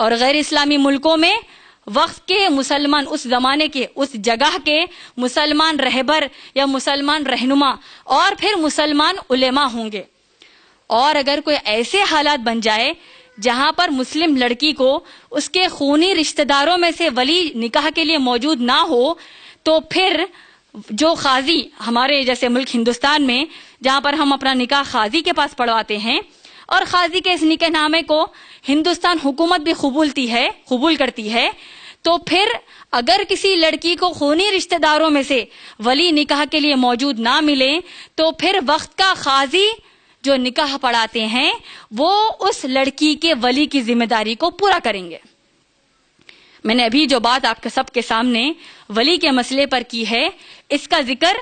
اور غیر اسلامی ملکوں میں وقت کے مسلمان، اس زمانے کے، اس جگہ کے مسلمان رہبر یا مسلمان رہنما اور پھر مسلمان علماء ہوں گے. اور اگر کوئی ایسے حالات بن جائے جہاں پر مسلم لڑکی کو اس کے خونی رشتہ داروں میں سے ولی نکاح کے لیے موجود نہ ہو، تو پھر جو قاضی، ہمارے جیسے ملک ہندوستان میں جہاں پر ہم اپنا نکاح قاضی کے پاس پڑھواتے ہیں، اور قاضی کے اس نکاح نامے کو ہندوستان حکومت بھی قبول کرتی ہے، تو پھر اگر کسی لڑکی کو خونی رشتہ داروں میں سے ولی نکاح کے لیے موجود نہ ملے، تو پھر وقت کا قاضی جو نکاح پڑھاتے ہیں وہ اس لڑکی کے ولی کی ذمہ داری کو پورا کریں گے. میں نے ابھی جو بات آپ کے سب کے سامنے ولی کے مسئلے پر کی ہے، اس کا ذکر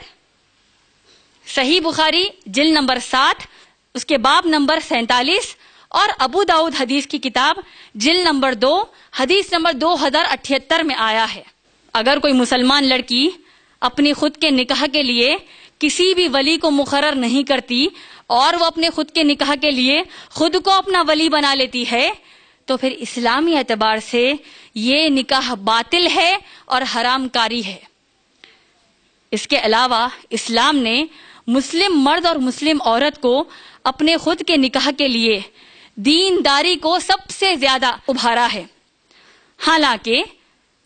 صحیح بخاری جلد نمبر 7 اس کے باب نمبر 47 اور ابو داؤد حدیث کی کتاب جلد نمبر 2 حدیث نمبر 2078 میں آیا ہے. اگر کوئی مسلمان لڑکی اپنی خود کے نکاح کے لیے کسی بھی ولی کو مقرر نہیں کرتی اور وہ اپنے خود کے نکاح کے لیے خود کو اپنا ولی بنا لیتی ہے، تو پھر اسلامی اعتبار سے یہ نکاح باطل ہے اور حرام کاری ہے. اس کے علاوہ اسلام نے مسلم مرد اور مسلم عورت کو اپنے خود کے نکاح کے لیے دینداری کو سب سے زیادہ ابھارا ہے. حالانکہ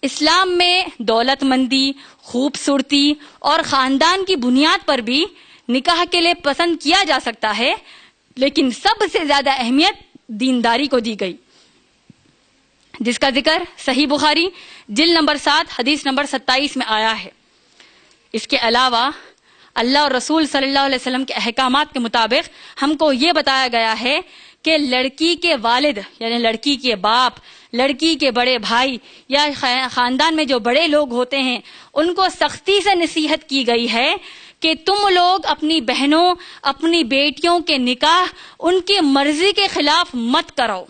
اسلام میں دولت مندی، خوبصورتی اور خاندان کی بنیاد پر بھی نکاح کے لیے پسند کیا جا سکتا ہے، لیکن سب سے زیادہ اہمیت دینداری کو دی گئی، جس کا ذکر صحیح بخاری جلد نمبر 7 حدیث نمبر 27 میں آیا ہے. اس کے علاوہ اللہ اور رسول صلی اللہ علیہ وسلم کے احکامات کے مطابق ہم کو یہ بتایا گیا ہے کہ لڑکی کے والد یعنی لڑکی کے باپ، لڑکی کے بڑے بھائی یا خاندان میں جو بڑے لوگ ہوتے ہیں، ان کو سختی سے نصیحت کی گئی ہے کہ تم لوگ اپنی بہنوں، اپنی بیٹیوں کے نکاح ان کی مرضی کے خلاف مت کرو.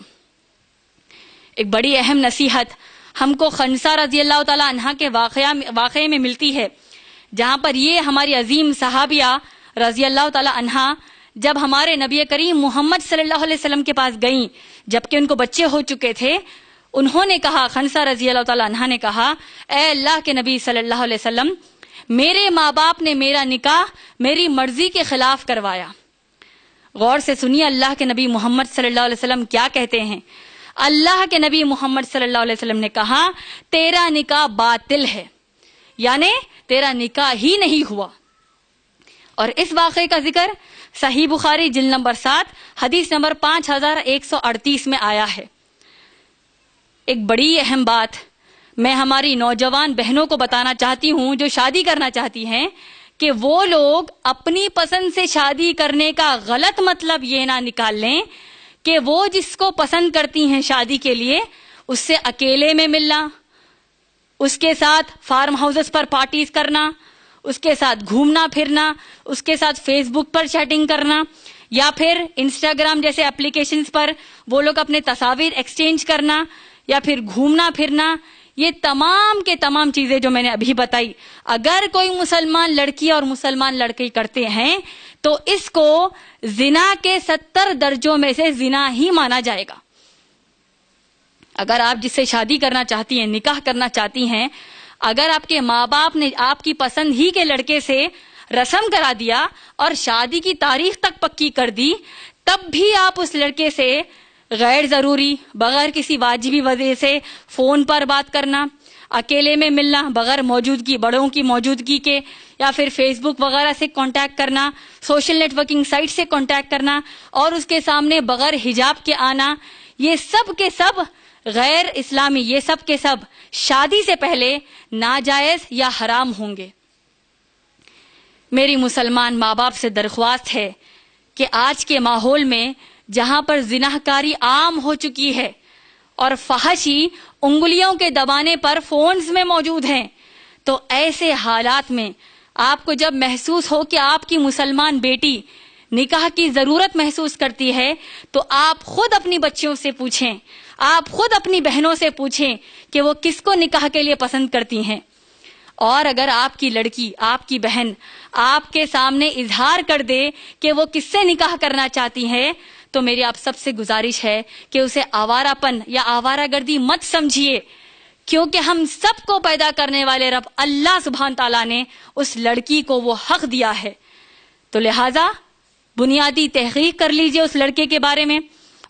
ایک بڑی اہم نصیحت ہم کو خنسا رضی اللہ تعالی عنہ کے واقعے میں ملتی ہے، جہاں پر یہ ہماری عظیم صحابیہ رضی اللہ تعالی عنہ جب ہمارے نبی کریم محمد صلی اللہ علیہ وسلم کے پاس گئیں، جبکہ ان کو بچے ہو چکے تھے، انہوں نے کہا، خنسا رضی اللہ تعالی عنہ نے کہا، اے اللہ کے نبی صلی اللہ علیہ وسلم، میرے ماں باپ نے میرا نکاح میری مرضی کے خلاف کروایا. غور سے سنیے اللہ کے نبی محمد صلی اللہ علیہ وسلم کیا کہتے ہیں. اللہ کے نبی محمد صلی اللہ علیہ وسلم نے کہا، تیرا نکاح باطل ہے، یعنی تیرا نکاح ہی نہیں ہوا. اور اس واقعے کا ذکر صحیح بخاری جلد نمبر 7 حدیث نمبر 5138 میں آیا ہے. ایک بڑی اہم بات میں ہماری نوجوان بہنوں کو بتانا چاہتی ہوں جو شادی کرنا چاہتی ہیں، کہ وہ لوگ اپنی پسند سے شادی کرنے کا غلط مطلب یہ نہ نکال لیں کہ وہ جس کو پسند کرتی ہیں شادی کے لیے اس سے اکیلے میں ملنا، اس کے ساتھ فارم ہاؤسز پر پارٹیز کرنا، اس کے ساتھ گھومنا پھرنا، اس کے ساتھ فیس بک پر چیٹنگ کرنا، یا پھر انسٹاگرام جیسے اپلیکیشنز پر وہ لوگ اپنے تصاویر ایکسچینج کرنا، یا پھر گھومنا پھرنا. یہ تمام کے تمام چیزیں جو میں نے ابھی بتائی، اگر کوئی مسلمان لڑکی اور مسلمان لڑکے کرتے ہیں تو اس کو زنا کے 70 درجوں میں سے زنا ہی مانا جائے گا. اگر آپ جس سے شادی کرنا چاہتی ہیں، نکاح کرنا چاہتی ہیں، اگر آپ کے ماں باپ نے آپ کی پسند ہی کے لڑکے سے رسم کرا دیا اور شادی کی تاریخ تک پکی کر دی، تب بھی آپ اس لڑکے سے غیر ضروری، بغیر کسی واجبی وجہ سے فون پر بات کرنا، اکیلے میں ملنا بغیر موجودگی، بڑوں کی موجودگی کے، یا پھر فیس بک وغیرہ سے کانٹیکٹ کرنا، سوشل نیٹ ورکنگ سائٹ سے کانٹیکٹ کرنا اور اس کے سامنے بغیر حجاب کے آنا، یہ سب کے سب غیر اسلامی، یہ سب کے سب شادی سے پہلے ناجائز یا حرام ہوں گے. میری مسلمان ماں باپ سے درخواست ہے کہ آج کے ماحول میں جہاں پر زنا کاری عام ہو چکی ہے اور فحشی انگلیوں کے دبانے پر فونز میں موجود ہیں، تو ایسے حالات میں آپ کو جب محسوس ہو کہ آپ کی مسلمان بیٹی نکاح کی ضرورت محسوس کرتی ہے، تو آپ خود اپنی بچیوں سے پوچھیں، آپ خود اپنی بہنوں سے پوچھیں کہ وہ کس کو نکاح کے لیے پسند کرتی ہیں. اور اگر آپ کی لڑکی، آپ کی بہن آپ کے سامنے اظہار کر دے کہ وہ کس سے نکاح کرنا چاہتی ہے، تو میری آپ سب سے گزارش ہے کہ اسے آوارہ پن یا آوارہ گردی مت سمجھیے، کیونکہ ہم سب کو پیدا کرنے والے رب اللہ سبحانہ تعالیٰ نے اس لڑکی کو وہ حق دیا ہے. تو لہٰذا بنیادی تحقیق کر لیجئے اس لڑکے کے بارے میں،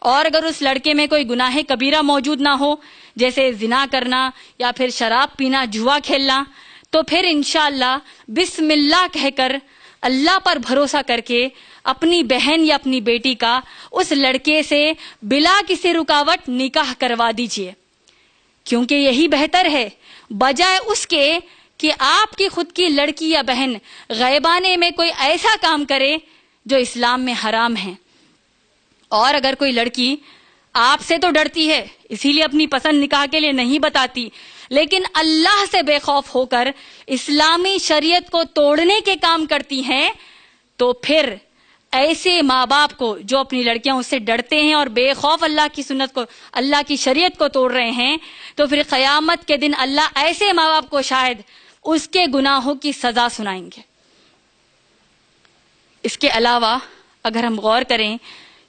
اور اگر اس لڑکے میں کوئی گناہ کبیرہ موجود نہ ہو جیسے زنا کرنا یا پھر شراب پینا، جوا کھیلنا، تو پھر انشاءاللہ بسم اللہ کہہ کر اللہ پر بھروسہ کر کے اپنی بہن یا اپنی بیٹی کا اس لڑکے سے بلا کسی رکاوٹ نکاح کروا دیجئے، کیونکہ یہی بہتر ہے بجائے اس کے کہ آپ کی خود کی لڑکی یا بہن غیبانے میں کوئی ایسا کام کرے جو اسلام میں حرام ہے. اور اگر کوئی لڑکی آپ سے تو ڈرتی ہے، اسی لیے اپنی پسند نکاح کے لیے نہیں بتاتی، لیکن اللہ سے بے خوف ہو کر اسلامی شریعت کو توڑنے کے کام کرتی ہیں، تو پھر ایسے ماں باپ کو جو اپنی لڑکیاں اس سے ڈرتے ہیں اور بے خوف اللہ کی سنت کو، اللہ کی شریعت کو توڑ رہے ہیں، تو پھر قیامت کے دن اللہ ایسے ماں باپ کو شاید اس کے گناہوں کی سزا سنائیں گے. اس کے علاوہ اگر ہم غور کریں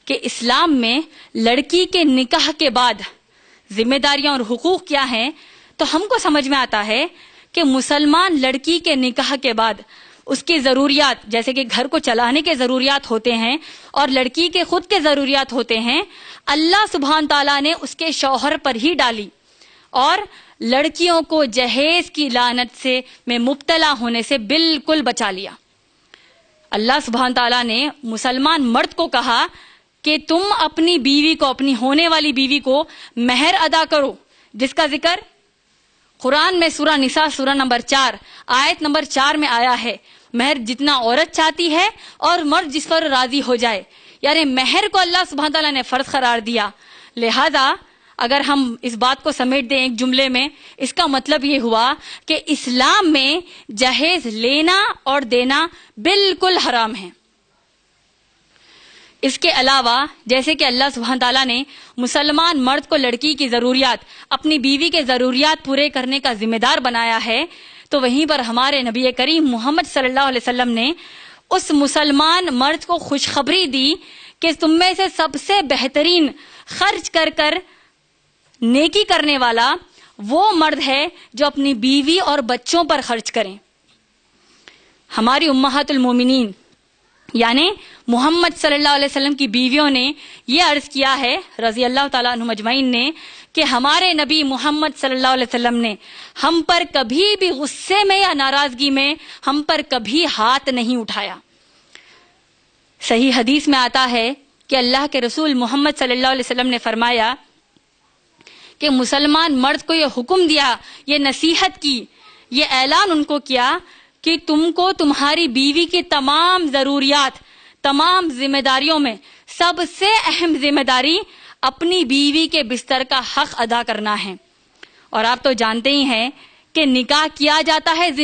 کہ اسلام میں لڑکی کے نکاح کے بعد ذمہ داریاں اور حقوق کیا ہیں، تو ہم کو سمجھ میں آتا ہے کہ مسلمان لڑکی کے نکاح کے بعد اس کی ضروریات، جیسے کہ گھر کو چلانے کے ضروریات ہوتے ہیں اور لڑکی کے خود کے ضروریات ہوتے ہیں، اللہ سبحانہ تعالیٰ نے اس کے شوہر پر ہی ڈالی اور لڑکیوں کو جہیز کی لعنت سے میں مبتلا ہونے سے بالکل بچا لیا. اللہ سبحانہ تعالیٰ نے مسلمان مرد کو کہا کہ تم اپنی بیوی کو، اپنی ہونے والی بیوی کو مہر ادا کرو، جس کا ذکر قرآن میں سورہ نساء سورہ نمبر 4 آیت نمبر 4 میں آیا ہے. مہر جتنا عورت چاہتی ہے اور مرد جس پر راضی ہو جائے، یعنی مہر کو اللہ سبحانہ تعالیٰ نے فرض قرار دیا. لہذا اگر ہم اس بات کو سمیٹ دیں ایک جملے میں، اس کا مطلب یہ ہوا کہ اسلام میں جہیز لینا اور دینا بالکل حرام ہے. اس کے علاوہ جیسے کہ اللہ سبحانہ تعالیٰ نے مسلمان مرد کو لڑکی کی ضروریات، اپنی بیوی کے ضروریات پورے کرنے کا ذمہ دار بنایا ہے، تو وہیں پر ہمارے نبی کریم محمد صلی اللہ علیہ وسلم نے اس مسلمان مرد کو خوشخبری دی کہ تم میں سے سب سے بہترین خرچ کر کر نیکی کرنے والا وہ مرد ہے جو اپنی بیوی اور بچوں پر خرچ کریں. ہماری امہات المومنین یعنی محمد صلی اللہ علیہ وسلم کی بیویوں نے یہ عرض کیا ہے رضی اللہ تعالیٰ عنہم اجمعین نے کہ ہمارے نبی محمد صلی اللہ علیہ وسلم نے ہم پر کبھی بھی غصے میں یا ناراضگی میں ہم پر کبھی ہاتھ نہیں اٹھایا. صحیح حدیث میں آتا ہے کہ اللہ کے رسول محمد صلی اللہ علیہ وسلم نے فرمایا کہ مسلمان مرد کو یہ حکم دیا، یہ نصیحت کی، یہ اعلان ان کو کیا کہ تم کو تمہاری بیوی کی تمام ضروریات، تمام ذمہ داریوں میں سب سے اہم ذمہ داری اپنی بیوی کے بستر کا حق ادا کرنا ہے. اور آپ تو جانتے ہی ہیں کہ نکاح کیا جاتا ہے